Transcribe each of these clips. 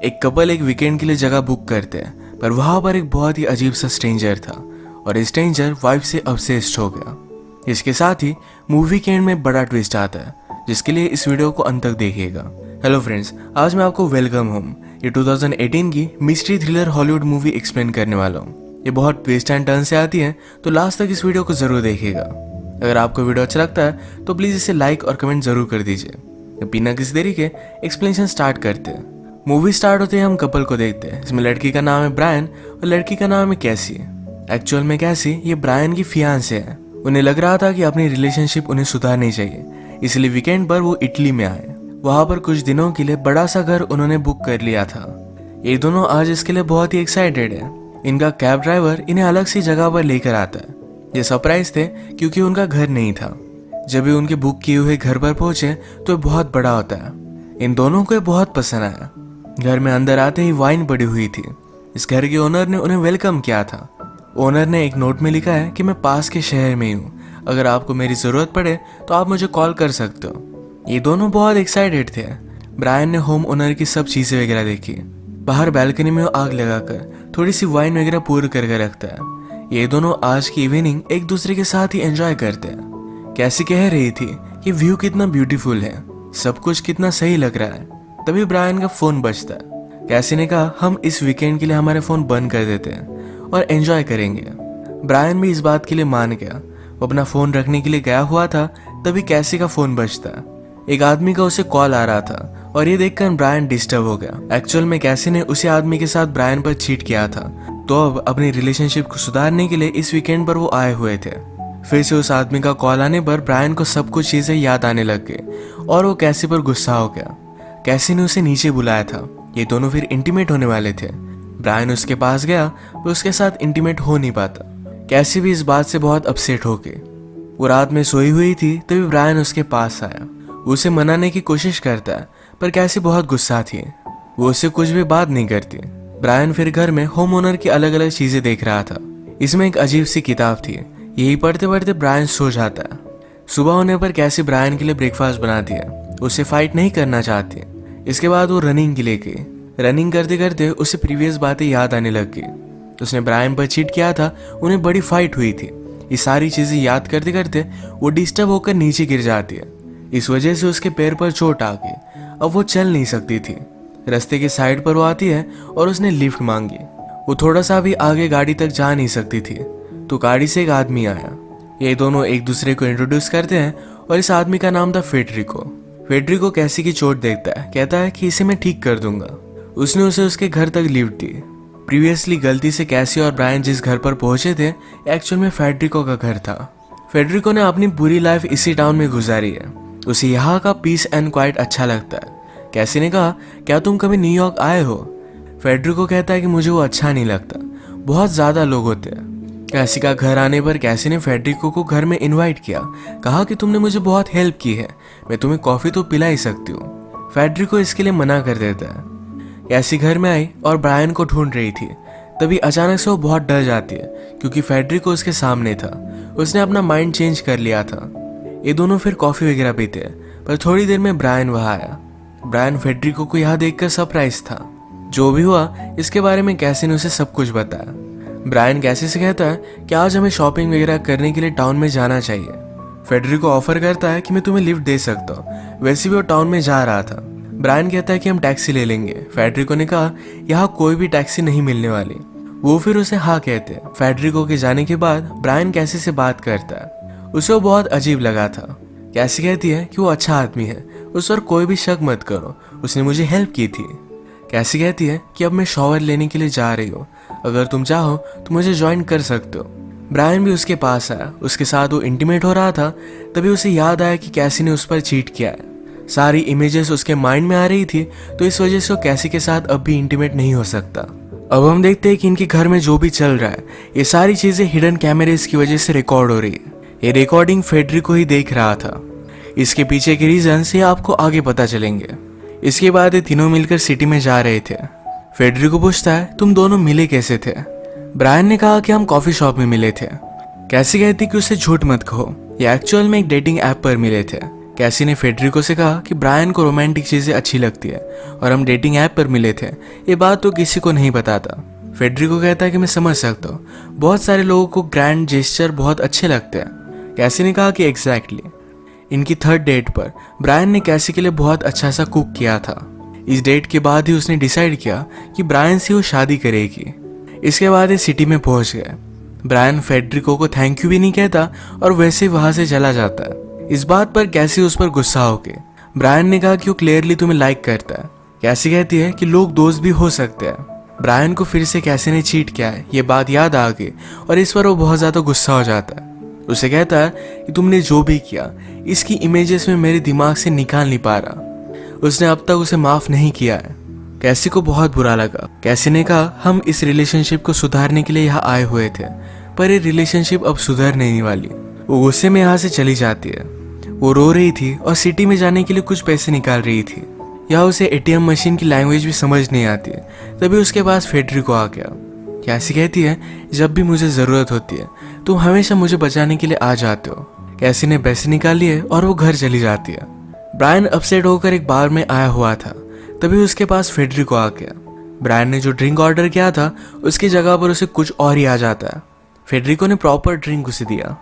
एक कपल एक वीकेंड के लिए जगह बुक करते हैं, पर वहां पर एक बहुत ही अजीब सा स्ट्रेंजर था और स्ट्रेंजर वाइफ से ऑब्सेस्ड हो गया। इसके साथ ही मूवी के एंड में बड़ा ट्विस्ट आता है, जिसके लिए इस वीडियो को अंत तक देखिएगा। हेलो फ्रेंड्स, आज मैं आपको वेलकम होम ये 2018 की mystery thriller Hollywood movie explain करने वाला हूँ। ये बहुत ट्विस्ट एंड टर्न से आती है, तो लास्ट तक इस वीडियो को जरूर देखिएगा। अगर आपको वीडियो अच्छा लगता है तो प्लीज इसे लाइक और कमेंट जरूर कर दीजिए। बिना किसी देरी के एक्सप्लेनेशन स्टार्ट करते हैं। मूवी स्टार्ट होते ही हम कपल को देखते हैं, इसमें लड़की का नाम है ब्रायन और लड़की का नाम है कैसी। एक्चुअल में कैसी ये ब्रायन की फियांसे है। उन्हें लग रहा था कि अपनी रिलेशनशिप उन्हें सुधारनी चाहिए, इसलिए वीकेंड पर वो इटली में आए। वहां पर कुछ दिनों के लिए बड़ा सा घर उन्होंने बुक कर लिया था। ये दोनों आज इसके लिए बहुत ही एक्साइटेड है। इनका कैब ड्राइवर इन्हें अलग सी जगह पर लेकर आता है। ये सरप्राइज थे क्योंकि उनका घर नहीं था। जब भी उनके बुक किए हुए घर पर पहुंचे तो ये बहुत बड़ा होता है। इन दोनों को ये बहुत पसंद आया। घर में अंदर आते ही वाइन पड़ी हुई थी। इस घर के ओनर ने उन्हें वेलकम किया था। ओनर ने एक नोट में लिखा है कि मैं पास के शहर में ही हूँ, अगर आपको मेरी जरूरत पड़े तो आप मुझे कॉल कर सकते हो। ये दोनों बहुत एक्साइटेड थे। ब्रायन ने होम ओनर की सब चीजें वगैरह देखी। बाहर बैल्कनी में आग लगाकर थोड़ी सी वाइन वगैरह पूर करके रखता है। ये दोनों आज की इवनिंग एक दूसरे के साथ ही एंजॉय करते हैं। कैसी कह रही थी कि व्यू कितना ब्यूटीफुल है, सब कुछ कितना सही लग रहा है। तभी ब्रायन का फोन बजता है। कैसी ने कहा हम इस वीकेंड के लिए हमारे फोन बंद कर देते हैं और एंजॉय करेंगे। ब्रायन भी इस बात के लिए मान गया। वो अपना फोन रखने के लिए गया हुआ था, तभी कैसी का फोन बजता। एक आदमी का उसे कॉल आ रहा था और ये देखकर ब्रायन डिस्टर्ब हो गया। एक्चुअल में कैसी ने उसी आदमी के साथ ब्रायन पर चीट किया था, तो अब अपनी रिलेशनशिप को सुधारने के लिए इस वीकेंड पर वो आए हुए थे। फिर से उस आदमी का कॉल आने पर ब्रायन को सब कुछ चीजें याद आने लग गई और वो कैसी पर गुस्सा हो गया। कैसी ने उसे नीचे बुलाया था। ये दोनों फिर इंटीमेट होने वाले थे। ब्रायन उसके पास गया, पर उसके साथ इंटीमेट हो नहीं पाता। कैसी भी इस बात से बहुत अपसेट हो गई। वो रात में सोई हुई थी, तभी ब्रायन उसके पास आया। उसे मनाने की कोशिश करता है, पर कैसी बहुत गुस्सा थी। वो उससे कुछ भी बात नहीं करती। ब्रायन फिर घर में होम ओनर की अलग अलग चीजें देख रहा था। इसमें एक अजीब सी किताब थी। यही पढ़ते पढ़ते ब्रायन सो जाता है। सुबह होने पर कैसी ब्रायन के लिए ब्रेकफास्ट बनाती है। उससे फाइट नहीं करना चाहती। इसके बाद वो रनिंग के लिए गई। रनिंग करते करते उसे प्रीवियस बातें याद आने लग गई। उसने ब्रायन पर चीट किया था, उन्हें बड़ी फाइट हुई थी। ये सारी चीजें याद करते करते वो डिस्टर्ब होकर नीचे गिर जाती है। इस वजह से उसके पैर पर चोट आ गई। अब वो चल नहीं सकती थी। रास्ते के साइड पर वो आती है और उसने लिफ्ट मांगी। वो थोड़ा सा भी आगे गाड़ी तक जा नहीं सकती थी, तो गाड़ी से एक आदमी आया। ये दोनों एक दूसरे को इंट्रोड्यूस करते हैं और इस आदमी का नाम था फेडरिको। फेडरिको कैसी की चोट देखता है, कहता है कि इसे मैं ठीक कर दूंगा। उसने उसे उसके घर तक लिफ्ट दी। प्रीवियसली गलती से कैसी और ब्रायन जिस घर पर पहुंचे थे, एक्चुअल में फेडरिको का घर था। फेडरिको ने अपनी पूरी लाइफ इसी टाउन में गुजारी है। उसे यहाँ का पीस एंड क्वाइट अच्छा लगता है। कैसी ने कहा क्या तुम कभी न्यूयॉर्क आए हो? फेडरिको कहता है कि मुझे वो अच्छा नहीं लगता, बहुत ज्यादा लोग होते हैं। कैसी का घर आने पर कैसी ने फेडरिको को घर में इनवाइट किया। कहा कि तुमने मुझे बहुत हेल्प की है, मैं तुम्हें कॉफी तो पिला ही सकती हूँ। फेडरिको इसके लिए मना कर देता है। कैसी घर में आई और ब्रायन को ढूंढ रही थी। तभी अचानक से वो बहुत डर जाती है, क्योंकि फेडरिको उसके सामने था। उसने अपना माइंड चेंज कर लिया था। ये दोनों फिर कॉफी वगैरह पीते हैं, पर थोड़ी देर में ब्रायन वहां आया। ब्रायन फेडरिको को यहाँ देखकर सरप्राइज था। जो भी हुआ इसके बारे में कैसी ने उसे सब कुछ बताया। ब्रायन कैसी से कहता है कि आज हमें शॉपिंग वगैरह करने के लिए टाउन में जाना चाहिए। फेडरिको ऑफर करता है कि मैं तुम्हें लिफ्ट दे सकता हूँ। वैसे भी वो टाउन में जा रहा था। ब्रायन कहता है कि हम टैक्सी ले लेंगे। फेडरिको ने कहा यहाँ कोई भी टैक्सी नहीं मिलने वाली। वो फिर उसे हाँ कहते हैं। फेडरिको के जाने के बाद ब्रायन कैसी से बात करता है। उसे वो बहुत अजीब लगा था। कैसी कहती है कि वो अच्छा आदमी है, उस पर कोई भी शक मत करो, उसने मुझे हेल्प की थी। कैसी कहती है कि अब मैं शॉवर लेने के लिए जा रही हूँ, अगर तुम चाहो तो मुझे ज्वाइन कर सकते हो। ब्रायन भी उसके पास आया। उसके साथ वो इंटीमेट हो रहा था। तभी उसे याद आया कि कैसी ने उस पर चीट किया है। सारी इमेजेस उसके माइंड में आ रही थी, तो इस वजह से वो कैसी के साथ अब भी इंटीमेट नहीं हो सकता। अब हम देखते हैं कि इनके घर में जो भी चल रहा है, ये सारी चीजें हिडन कैमरेज की वजह से रिकॉर्ड हो रही है। ये रिकॉर्डिंग फेडरिको ही देख रहा था। इसके पीछे के रीजन ये आपको आगे पता चलेंगे। इसके बाद ये तीनों मिलकर सिटी में जा रहे थे। फेडरिको पूछता है तुम दोनों मिले कैसे थे? ब्रायन ने कहा कि हम कॉफी शॉप में मिले थे। कैसी कहती कि उसे झूठ मत कहो, ये एक्चुअल में एक डेटिंग ऐप पर मिले थे। कैसी ने फेडरिको से कहा कि ब्रायन को रोमांटिक चीज़ें अच्छी लगती है और हम डेटिंग ऐप पर मिले थे, ये बात तो किसी को नहीं बताता। फेडरिको कहता है कि मैं समझ सकता हूँ, बहुत सारे लोगों को ग्रैंड जेस्चर बहुत अच्छे लगते हैं। कैसी ने कहा कि एग्जैक्टली। इनकी थर्ड डेट पर ब्रायन ने कैसी के लिए बहुत अच्छा सा कुक किया था। इस डेट के बाद ही उसने डिसाइड किया कि ब्रायन से वो शादी करेगी। इसके बाद ये सिटी में पहुंच गए। ब्रायन फेडरिको को थैंक यू भी नहीं कहता और वैसे ही वहां से चला जाता है। इस बात पर कैसी उस पर गुस्सा होके ब्रायन ने कहा कि वो क्लियरली तुम्हें लाइक करता है। कैसी कहती है कि लोग दोस्त भी हो सकते हैं। ब्रायन को फिर से कैसी ने चीट किया है ये बात याद आ गई और इस पर वो बहुत ज्यादा गुस्सा हो जाता है। उसे कहता है कि तुमने जो भी किया इसकी इमेजेस में मेरे दिमाग से निकाल नहीं पा रहा। उसने अब तक उसे माफ नहीं किया है। कैसी को बहुत बुरा लगा। कैसी ने कहा हम इस रिलेशनशिप को सुधारने के लिए यहाँ आए हुए थे, पर ये रिलेशनशिप अब सुधर नहीं वाली। वो गुस्से में यहाँ से चली जाती है। वो रो रही थी और सिटी में जाने के लिए कुछ पैसे निकाल रही थी। या उसे एटीएम मशीन की लैंग्वेज भी समझ नहीं आती है। तभी उसके पास फेडरिको आ गया। कैसी कहती है जब भी मुझे जरूरत होती है तुम हमेशा मुझे बचाने के लिए आ जाते हो। कैसी ने पैसे निकाल लिए और वो घर चली जाती है। ब्रायन अपसेट होकर एक बार में आया हुआ था। तभी उसके पास फेडरिको आ गया। ब्रायन ने जो ड्रिंक ऑर्डर किया था उसकी जगह पर उसे कुछ और ही आ जाता है। फेडरिको ने प्रॉपर ड्रिंक उसे दिया।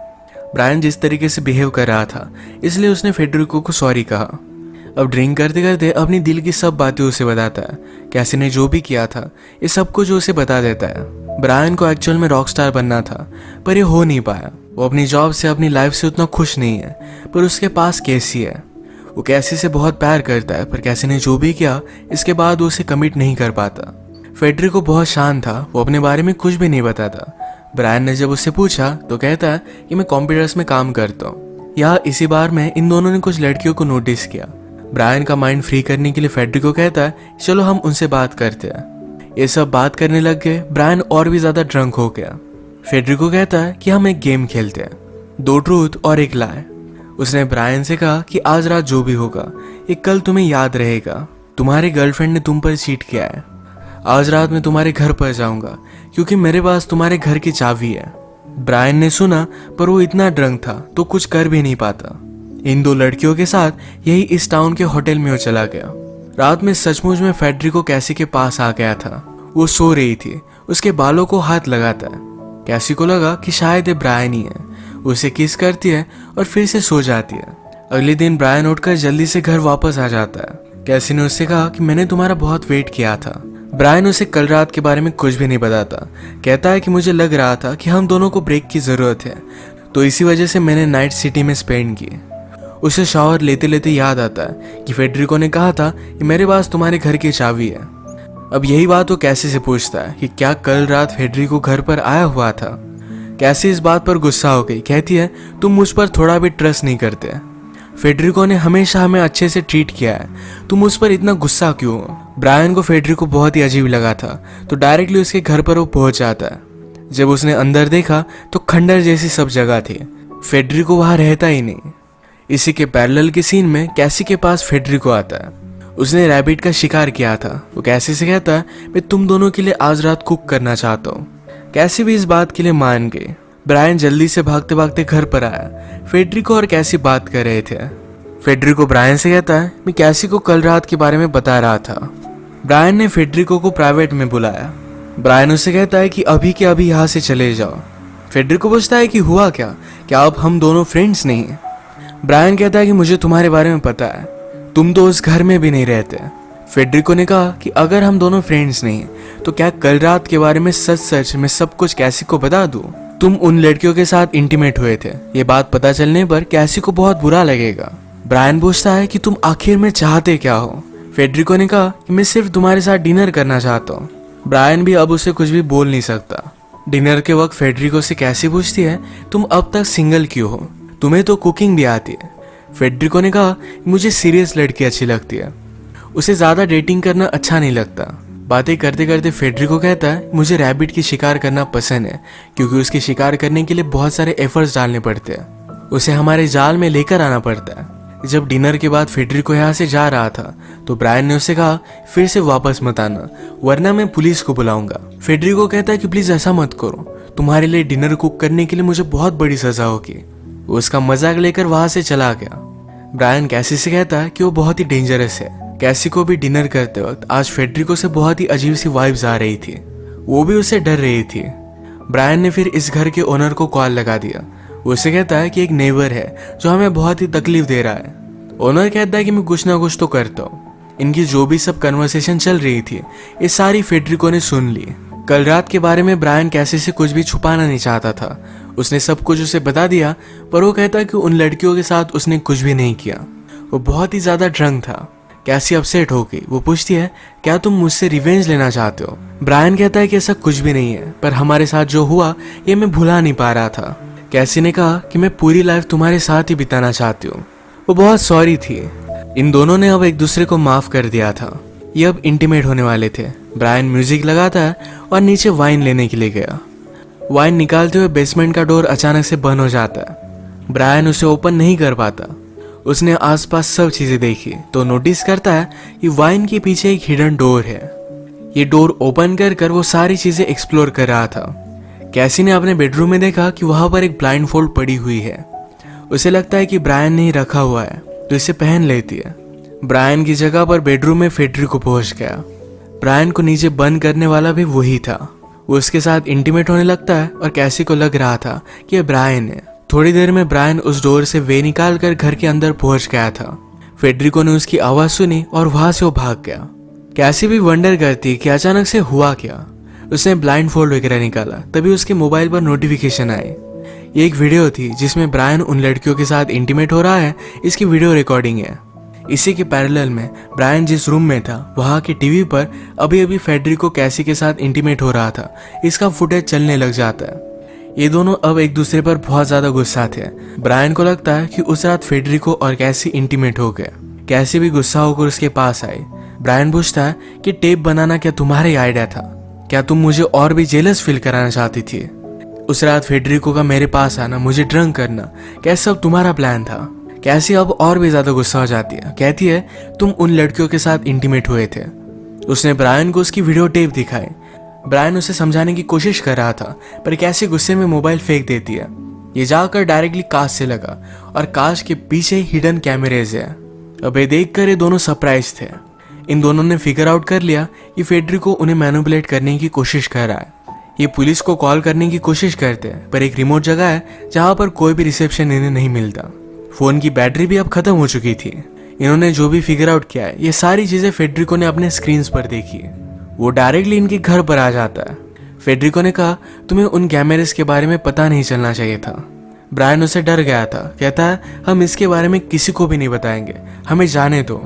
ब्रायन जिस तरीके से बिहेव कर रहा था इसलिए उसने फेडरिको को सॉरी कहा। अब ड्रिंक करते करते अपनी दिल की सब बातें उसे बताता है। कैसी ने जो भी किया था ये सब कुछ उसे बता देता है। ब्रायन को एक्चुअल में रॉक स्टार बनना था पर ये हो नहीं पाया। वो अपनी जॉब से अपनी लाइफ से उतना खुश नहीं है, पर उसके पास कैसी है। वो कैसी से बहुत प्यार करता है, पर कैसी ने जो भी किया इसके बाद वो उसे कमिट नहीं कर पाता। फेडरिको बहुत शांत था, वो अपने बारे में कुछ भी नहीं बताता। ब्रायन ने जब उससे पूछा तो कहता है कि मैं कंप्यूटर्स में काम करता हूँ। यहाँ इसी बार में इन दोनों ने कुछ लड़कियों को नोटिस किया। ब्रायन का माइंड फ्री करने के लिए फेडरिको कहता है चलो हम उनसे बात करते हैं। ये सब बात करने लग गए। ब्रायन और भी ज्यादा ड्रंक हो गया। फेडरिको कहता है कि हम एक गेम खेलते हैं, 2 ट्रूथ और 1 लाई। उसने ब्रायन से कहा कि आज रात जो भी होगा ये कल तुम्हें याद रहेगा। तुम्हारी गर्लफ्रेंड ने तुम पर चीट किया है। आज रात मैं तुम्हारे घर पर जाऊंगा क्योंकि मेरे पास तुम्हारे घर की चाबी है। ब्रायन ने सुना पर वो इतना ड्रंक था तो कुछ कर भी नहीं पाता। इन 2 लड़कियों के साथ यही इस टाउन के होटल में वो चला गया। रात में सचमुच में फेडरिको कैसी के पास आ गया था। वो सो रही थी, उसके बालों को हाथ लगाता है। कैसी को लगा कि शायद ये ब्रायन ही है। उसे किस करती है और फिर से सो जाती है। अगले दिन ब्रायन उठकर जल्दी से घर वापस आ जाता है। कैसी ने उससे कहा कि मैंने तुम्हारा बहुत वेट किया था। ब्रायन उसे कल रात के बारे में कुछ भी नहीं बताता। कहता है कि मुझे लग रहा था कि हम दोनों को ब्रेक की जरूरत है, तो इसी वजह से मैंने नाइट सिटी में स्पेंड की। उसे शावर लेते लेते याद आता है कि फेडरिको ने कहा था कि मेरे पास तुम्हारे घर की चाबी है। अब यही बात वो कैसी से पूछता है कि क्या कल रात फेडरिको घर पर आया हुआ था। कैसी इस बात पर गुस्सा हो गई। कहती है तुम मुझ पर थोड़ा भी ट्रस्ट नहीं करते। फेडरिको ने हमेशा हमें अच्छे से ट्रीट किया है, तुम उस पर इतना गुस्सा क्यों हो। ब्रायन को फेडरिको बहुत ही अजीब लगा था तो डायरेक्टली उसके घर पर वो पहुंच जाता है। जब उसने अंदर देखा तो खंडर जैसी सब जगह थी। फेडरिको वहां रहता ही नहीं। इसी के पैरेलल के सीन में कैसी के पास फेडरिको आता है। उसने रैबिट का शिकार किया था। वो कैसी से कहता है मैं तुम दोनों के लिए आज रात कुक करना चाहता हूँ। कैसी भी इस बात के लिए मान गई। ब्रायन जल्दी से भागते भागते घर पर आया। फेडरिको और कैसी बात कर रहे थे। फेडरिको ब्रायन से कहता है मैं कैसी को कल रात के बारे में बता रहा था। ब्रायन ने फेडरिको को प्राइवेट में बुलाया। ब्रायन उससे कहता है कि अभी के अभी यहाँ से चले जाओ। फेडरिको पूछता है कि हुआ क्या अब हम दोनों फ्रेंड्स नहीं। ब्रायन कहता है कि मुझे तुम्हारे बारे में पता है, तुम तो उस घर में भी नहीं रहते। फेडरिको ने कहा कि अगर हम दोनों फ्रेंड्स नहीं तो क्या कल रात के बारे में सच मैं सब कुछ कैसी को बता दूं। तुम उन लड़कियों के साथ इंटीमेट हुए थे, ये बात पता चलने पर कैसी को बहुत बुरा लगेगा। ब्रायन पूछता है कि तुम आखिर में चाहते क्या हो। फेडरिको ने कहा कि मैं सिर्फ तुम्हारे साथ डिनर करना चाहता हूँ। ब्रायन भी अब उसे कुछ भी बोल नहीं सकता। डिनर के वक्त फेडरिको से कैसी पूछती है तुम अब तक सिंगल क्यों हो, तुम्हें तो कुकिंग भी आती है। फेडरिको ने कहा मुझे सीरियस लड़की अच्छी लगती है, उसे ज्यादा डेटिंग करना अच्छा नहीं लगता। बातें करते करते फेडरिको कहता है मुझे रैबिट की शिकार करना पसंद है क्योंकि उसके शिकार करने के लिए बहुत सारे एफर्ट्स डालने पड़ते हैं। उसे हमारे जाल में लेकर आना पड़ता है। जब डिनर के बाद फेडरिको यहाँ से जा रहा था तो ब्रायन ने उससे कहा फिर से वापस मत आना वरना मैं पुलिस को बुलाऊंगा। फेडरिको कहता है कि प्लीज ऐसा मत करो, तुम्हारे लिए डिनर कुक करने के लिए मुझे बहुत बड़ी सजा होगी। वो उसका मजाक लेकर वहां से चला गया। ब्रायन कैसी से कहता है कि वो बहुत ही डेंजरस है। कैसी को भी डिनर करते वक्त आज फेडरिको से बहुत ही अजीब सी वाइब्स आ रही थी, वो भी उससे डर रही थी। ब्रायन ने फिर इस घर के ओनर को कॉल लगा दिया। वो उसे कहता है कि एक नेबर है जो हमें बहुत ही तकलीफ दे रहा है। ओनर कहता है कि मैं कुछ ना कुछ तो करता हूँ। इनकी जो भी सब कन्वर्सेशन चल रही थी ये सारी फेडरिको ने सुन ली। कल रात के बारे में ब्रायन कैसी से कुछ भी छुपाना नहीं चाहता था। उसने सब कुछ उसे बता दिया, पर वो कहता कि उन लड़कियों के साथ उसने कुछ भी नहीं किया। वो बहुत ही ज्यादा ड्रंक था। कैसी अपसेट हो गई। वो पूछती है, क्या तुम मुझसे रिवेंज लेना चाहते हो? ब्रायन कहता है कि ऐसा कुछ भी नहीं है, पर हमारे साथ जो हुआ ये मैं भुला नहीं पा रहा था। कैसी ने कहा कि मैं पूरी लाइफ तुम्हारे साथ ही बिताना चाहती हूँ। वो बहुत सॉरी थी। इन दोनों ने अब एक दूसरे को माफ कर दिया था। ये अब इंटीमेट होने वाले थे। ब्रायन म्यूजिक लगाता है और नीचे वाइन लेने के लिए गया। वाइन निकालते हुए बेसमेंट का डोर अचानक से बंद हो जाता है। ब्रायन उसे ओपन नहीं कर पाता। उसने आसपास सब चीजें देखी तो नोटिस करता है कि वाइन के पीछे एक हिडन डोर है। ये डोर ओपन कर वो सारी चीजें एक्सप्लोर कर रहा था। कैसी ने अपने बेडरूम में देखा कि वहां पर एक ब्लाइंड फोल्ड पड़ी हुई है। उसे लगता है कि ब्रायन ने ही रखा हुआ है तो इसे पहन लेती है। ब्रायन की जगह पर बेडरूम में फेडरिको पहुंच गया। ब्रायन को नीचे बंद करने वाला भी वही था। वो उसके साथ इंटीमेट होने लगता है और कैसी को लग रहा था कि ये ब्रायन है। थोड़ी देर में ब्रायन उस डोर से वे निकाल कर घर के अंदर पहुंच गया था। फेडरिको ने उसकी आवाज सुनी और वहां से वो भाग गया। कैसी भी वंडर करती कि अचानक से हुआ क्या। उसने ब्लाइंड फोल्ड वगैरह निकाला, तभी उसके मोबाइल पर नोटिफिकेशन आई। ये एक वीडियो थी जिसमें ब्रायन उन लड़कियों के साथ इंटीमेट हो रहा है। इसकी वीडियो रिकॉर्डिंग है। इसी के पैरेलल में ब्रायन जिस रूम में था वहां के टीवी पर अभी अभी फेडरिको कैसी के साथ इंटीमेट हो रहा था, इसका फुटेज चलने लग जाता है। ये दोनों अब एक दूसरे पर बहुत ज्यादा गुस्सा थे। ब्रायन को लगता है कि उस रात फेडरिको और कैसी इंटीमेट हो गए। कैसी भी गुस्सा होकर उसके पास आई। ब्रायन पूछता है कि टेप बनाना क्या तुम्हारा आइडिया था? क्या तुम मुझे और भी जेलस फील कराना चाहती थी? उस रात फेडरिको का मेरे पास आना, मुझे ड्रंक करना, क्या सब तुम्हारा प्लान था? कैसी अब और भी ज्यादा गुस्सा हो जाती है। कहती है तुम उन लड़कियों के साथ इंटीमेट हुए थे। उसने ब्रायन को उसकी वीडियो टेप दिखाई। ब्रायन उसे समझाने की कोशिश कर रहा था, पर कैसी गुस्से में मोबाइल फेंक देती है। ये जाकर डायरेक्टली काश से लगा और काश के पीछे हिडन कैमरेज है। अब ये देखकर ये दोनों सरप्राइज थे। इन दोनों ने फिगर आउट कर लिया कि फेडरिको उन्हें मैनिपुलेट करने की कोशिश कर रहा है। ये पुलिस को कॉल करने की कोशिश करते हैं, पर एक रिमोट जगह है जहां पर कोई भी रिसेप्शन इन्हें नहीं मिलता। फोन की बैटरी भी अब खत्म हो चुकी थी। इन्होंने जो भी फिगर आउट किया है ये सारी चीजें फेडरिको ने अपने स्क्रीन पर देखी। वो डायरेक्टली इनके घर पर आ जाता है। फेडरिको ने कहा तुम्हें उन कैमरेज के बारे में पता नहीं चलना चाहिए था। ब्रायन उसे डर गया था। कहता है हम इसके बारे में किसी को भी नहीं बताएंगे, हमें जाने दो।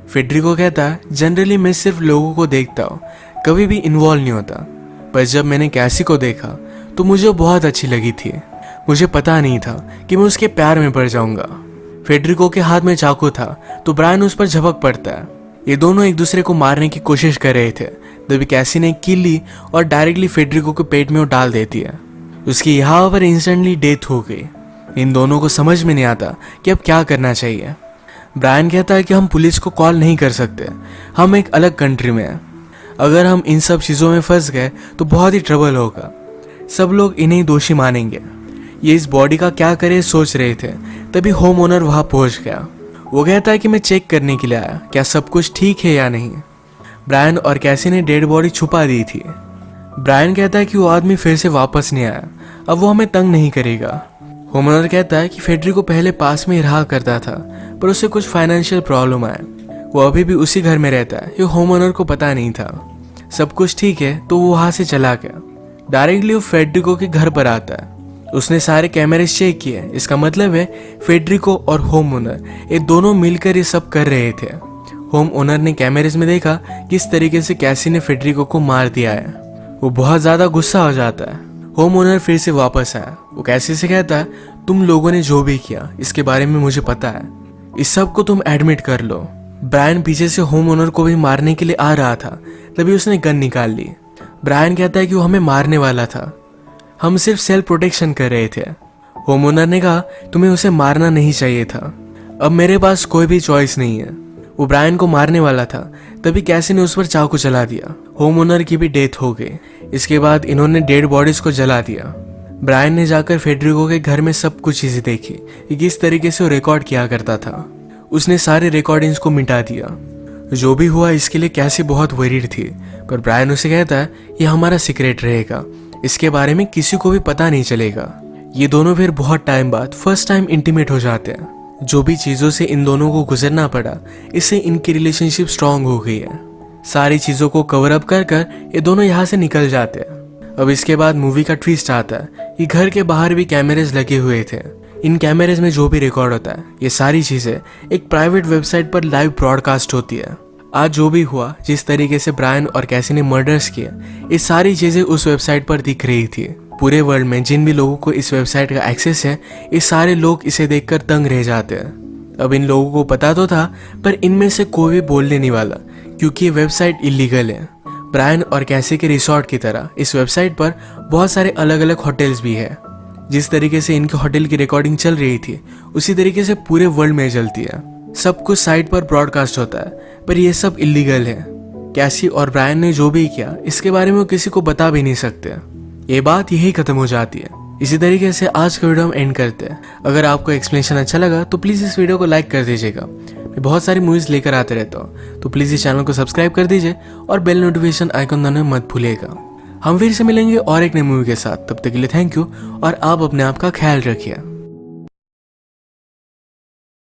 फेडरिको कहता है जनरली मैं सिर्फ लोगों को देखता हूँ, कभी भी इन्वॉल्व नहीं होता, पर जब मैंने कैसी को देखा तो मुझे बहुत अच्छी लगी थी। मुझे पता नहीं था कि मैं उसके प्यार में पड़ जाऊंगा। फेडरिको के हाथ में चाकू था तो ब्रायन उस पर झपक पड़ता है। ये दोनों एक दूसरे को मारने की कोशिश कर रहे थे, तभी कैसी ने कील ली और डायरेक्टली फेडरिको के पेट में वो डाल देती है। उसकी यहाँ पर इंस्टेंटली डेथ हो गई। इन दोनों को समझ में नहीं आता कि अब क्या करना चाहिए। ब्रायन कहता है कि हम पुलिस को कॉल नहीं कर सकते, हम एक अलग कंट्री में हैं। अगर हम इन सब चीज़ों में फंस गए तो बहुत ही ट्रबल होगा। सब लोग इन्हें दोषी मानेंगे। ये इस बॉडी का क्या करे सोच रहे थे, तभी होम ओनर वहां पहुंच गया। वो कहता है कि मैं चेक करने के लिए आया, क्या सब कुछ ठीक है या नहीं। ब्रायन और कैसी ने डेड बॉडी छुपा दी थी। ब्रायन कहता है कि वो आदमी फिर से वापस नहीं आया, अब वो हमें तंग नहीं करेगा। होम ओनर कहता है कि फेडरिको पहले पास में ही रहा करता था, पर उसे कुछ फाइनेंशियल प्रॉब्लम आया। वो अभी भी उसी घर में रहता है। ये होम ओनर को पता नहीं था। सब कुछ ठीक है तो वो वहां से चला गया। डायरेक्टली वो फेडरिको के घर पर आता है। उसने सारे कैमरेज चेक किए। इसका मतलब है फेडरिको और होम ओनर ये दोनों मिलकर ये सब कर रहे थे। होम ओनर ने कैमरेज में देखा किस तरीके से कैसी ने फेडरिको को मार दिया है। वो बहुत ज्यादा गुस्सा हो जाता है। होम ओनर फिर से वापस आया। वो कैसी से कहता है तुम लोगों ने जो भी किया इसके बारे में मुझे पता है, इस सब को तुम एडमिट कर लो। ब्रायन पीछे से होम ओनर को भी मारने के लिए आ रहा था, तभी उसने गन निकाल ली। ब्रायन कहता है कि वो हमें मारने वाला था, हम सिर्फ सेल्फ प्रोटेक्शन कर रहे थे। होम ओनर ने कहा तुम्हें उसे मारना नहीं चाहिए था, अब मेरे पास कोई भी चॉइस नहीं है। वो ब्रायन को मारने वाला था, तभी कैसी ने उस पर चाकू चला दिया। होम ओनर की भी डेथ हो गई। इसके बाद इन्होंने डेड बॉडीज को जला दिया। ब्रायन ने जाकर फेडरिको के घर में सब कुछ चीजें देखी कि किस तरीके से वो रिकॉर्ड किया करता था। उसने सारे रिकॉर्डिंग्स को मिटा दिया। जो भी हुआ इसके लिए कैसी बहुत वरीड थी, पर ब्रायन उसे कहता है ये हमारा सीक्रेट रहेगा, इसके बारे में किसी को भी पता नहीं चलेगा। ये दोनों फिर बहुत टाइम बाद फर्स्ट टाइम इंटीमेट हो जाते हैं। जो भी चीज़ों से इन दोनों को गुजरना पड़ा, इससे इनकी रिलेशनशिप स्ट्रांग हो गई है। सारी चीज़ों को कवर अप कर कर ये दोनों यहाँ से निकल जाते हैं। अब इसके बाद मूवी का ट्विस्ट आता है। ये घर के बाहर भी कैमरेज लगे हुए थे। इन कैमरेज में जो भी रिकॉर्ड होता है, ये सारी चीज़ें एक प्राइवेट वेबसाइट पर लाइव ब्रॉडकास्ट होती है। आज जो भी हुआ, जिस तरीके से ब्रायन और कैसी ने मर्डर्स किए, ये सारी चीज़ें उस वेबसाइट पर दिख रही थी। पूरे वर्ल्ड में जिन भी लोगों को इस वेबसाइट का एक्सेस है, ये सारे लोग इसे देखकर दंग रह जाते हैं। अब इन लोगों को पता तो था, पर इनमें से कोई भी बोलने नहीं वाला, क्योंकि ये वेबसाइट इलीगल है। ब्रायन और कैसी के रिसोर्ट की तरह इस वेबसाइट पर बहुत सारे अलग अलग होटल्स भी है। जिस तरीके से इनके होटल की रिकॉर्डिंग चल रही थी, उसी तरीके से पूरे वर्ल्ड में चलती है। सब कुछ साइट पर ब्रॉडकास्ट होता है, पर यह सब इलीगल है। कैसी और ब्रायन ने जो भी किया, इसके बारे में वो किसी को बता भी नहीं सकते। ये बात यही खत्म हो जाती है। इसी तरीके से आज का वीडियो हम एंड करते हैं। अगर आपको एक्सप्लेनेशन अच्छा लगा तो प्लीज़ इस वीडियो को लाइक कर दीजिएगा। मैं बहुत सारी मूवीज़ लेकर आते रहता हूँ, तो प्लीज़ इस चैनल को सब्सक्राइब कर दीजिए और बेल नोटिफिकेशन आइकन दबाना मत भूलिएगा। हम फिर से मिलेंगे और एक नई मूवी के साथ। तब तक के लिए थैंक यू और आप अपने आप का ख्याल रखिए।